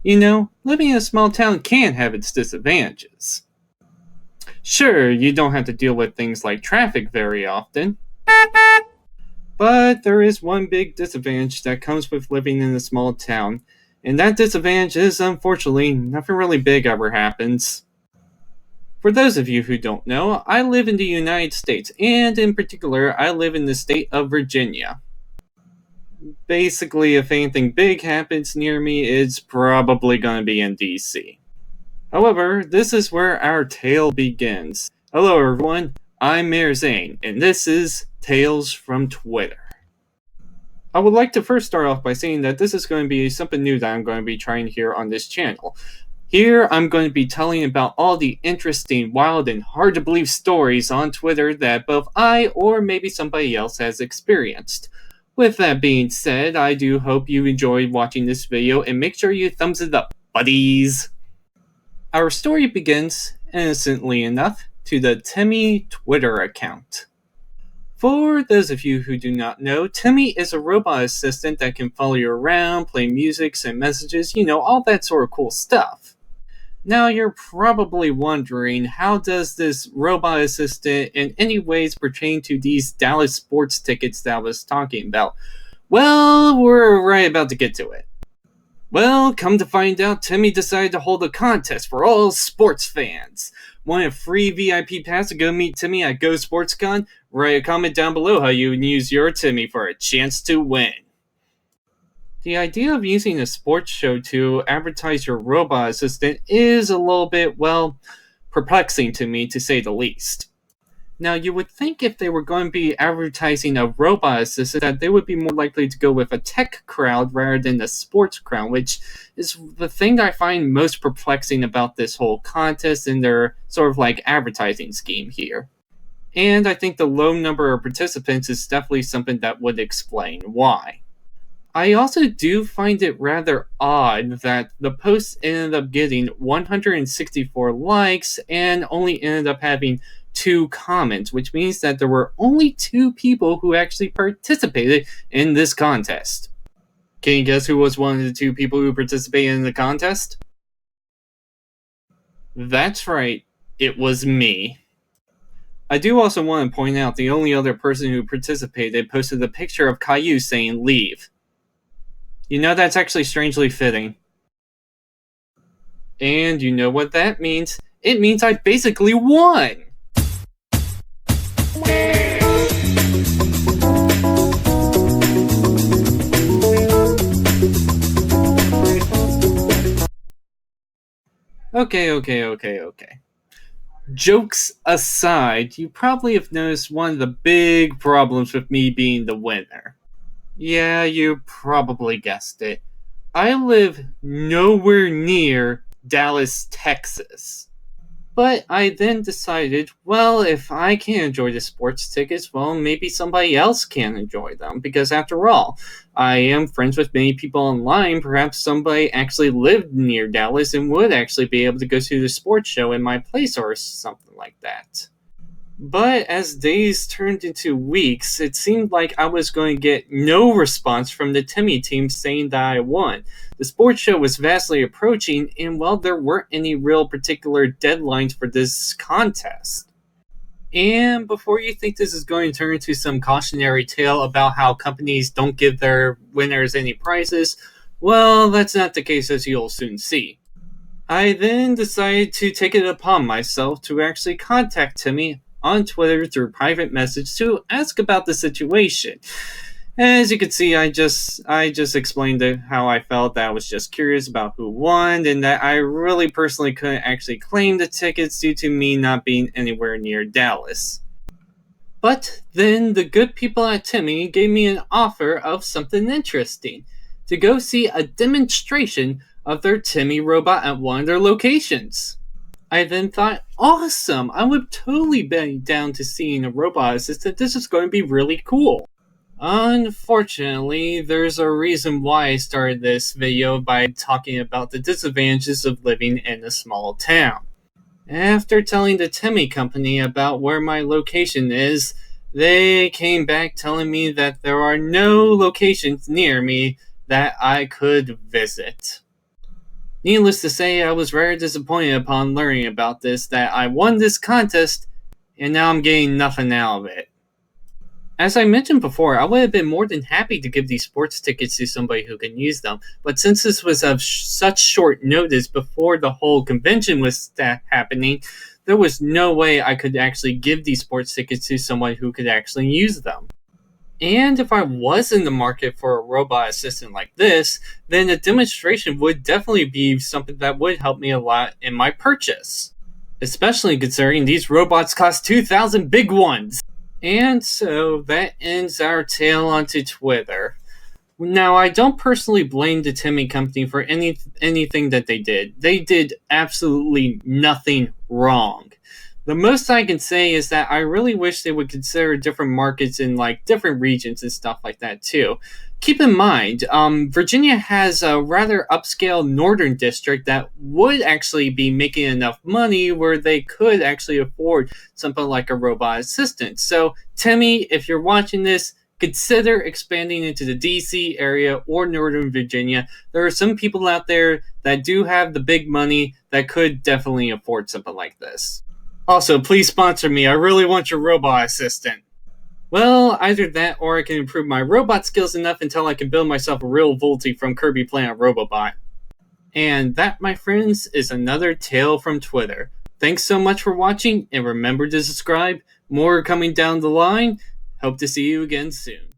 You know, living in a small town can have its disadvantages. Sure, you don't have to deal with things like traffic very often, but there is one big disadvantage that comes with living in a small town, and that disadvantage is, unfortunately, nothing really big ever happens. For those of you who don't know, I live in the United States, and in particular, I live in the state of Virginia. Basically, if anything big happens near me, it's probably going to be in DC. However, this is where our tale begins. Hello everyone, I'm Mayor Zane, and this is Tales from Twitter. I would like to first start off by saying that this is going to be something new that I'm going to be trying here on this channel. Here, I'm going to be telling about all the interesting, wild, and hard to believe stories on Twitter that both I or maybe somebody else has experienced. With that being said, I do hope you enjoyed watching this video, and make sure you thumbs it up, buddies! Our story begins, innocently enough, to the Timmy Twitter account. For those of you who do not know, Timmy is a robot assistant that can follow you around, play music, send messages, all that sort of cool stuff. Now you're probably wondering, how does this robot assistant in any ways pertain to these Dallas sports tickets that I was talking about? Well, we're right about to get to it. Well, come to find out, Timmy decided to hold a contest for all sports fans. Want a free VIP pass to go meet Timmy at Go SportsCon? Write a comment down below how you would use your Timmy for a chance to win. The idea of using a sports show to advertise your robot assistant is a little bit, perplexing to me, to say the least. Now, you would think if they were going to be advertising a robot assistant that they would be more likely to go with a tech crowd rather than a sports crowd, which is the thing I find most perplexing about this whole contest and their sort of advertising scheme here. And I think the low number of participants is definitely something that would explain why. I also do find it rather odd that the post ended up getting 164 likes and only ended up having 2 comments, which means that there were only 2 people who actually participated in this contest. Can you guess who was one of the 2 people who participated in the contest? That's right, it was me. I do also want to point out the only other person who participated posted a picture of Caillou saying leave. You know, that's actually strangely fitting. And you know what that means? It means I basically won! Okay. Jokes aside, you probably have noticed one of the big problems with me being the winner. Yeah, you probably guessed it. I live nowhere near Dallas, Texas. But I then decided, well, if I can't enjoy the sports tickets, well, maybe somebody else can enjoy them. Because after all, I am friends with many people online. Perhaps somebody actually lived near Dallas and would actually be able to go to the sports show in my place or something like that. But as days turned into weeks, it seemed like I was going to get no response from the Timmy team saying that I won. The sports show was vastly approaching, and well, there weren't any real particular deadlines for this contest. And before you think this is going to turn into some cautionary tale about how companies don't give their winners any prizes, well, that's not the case, as you'll soon see. I then decided to take it upon myself to actually contact Timmy on Twitter through private message to ask about the situation. As you can see, I just explained how I felt, that I was just curious about who won, and that I really personally couldn't actually claim the tickets due to me not being anywhere near Dallas. But then the good people at Timmy gave me an offer of something interesting, to go see a demonstration of their Timmy robot at one of their locations. I then thought, awesome, I would totally be down to seeing a robot assistant. This is going to be really cool. Unfortunately, there's a reason why I started this video by talking about the disadvantages of living in a small town. After telling the Timmy company about where my location is, they came back telling me that there are no locations near me that I could visit. Needless to say, I was very disappointed upon learning about this, that I won this contest, and now I'm getting nothing out of it. As I mentioned before, I would have been more than happy to give these sports tickets to somebody who can use them, but since this was of such short notice before the whole convention was happening, there was no way I could actually give these sports tickets to someone who could actually use them. And if I was in the market for a robot assistant like this, then a demonstration would definitely be something that would help me a lot in my purchase. Especially considering these robots cost 2,000 big ones. And so that ends our tale onto Twitter. Now, I don't personally blame the Timmy company for anything that they did. They did absolutely nothing wrong. The most I can say is that I really wish they would consider different markets in like different regions and stuff like that too. Keep in mind, Virginia has a rather upscale northern district that would actually be making enough money where they could actually afford something like a robot assistant. So, Timmy, if you're watching this, consider expanding into the DC area or Northern Virginia. There are some people out there that do have the big money that could definitely afford something like this. Also, please sponsor me. I really want your robot assistant. Well, either that or I can improve my robot skills enough until I can build myself a real Volty from Kirby Planet Robobot. And that, my friends, is another tale from Twitter. Thanks so much for watching, and remember to subscribe. More coming down the line. Hope to see you again soon.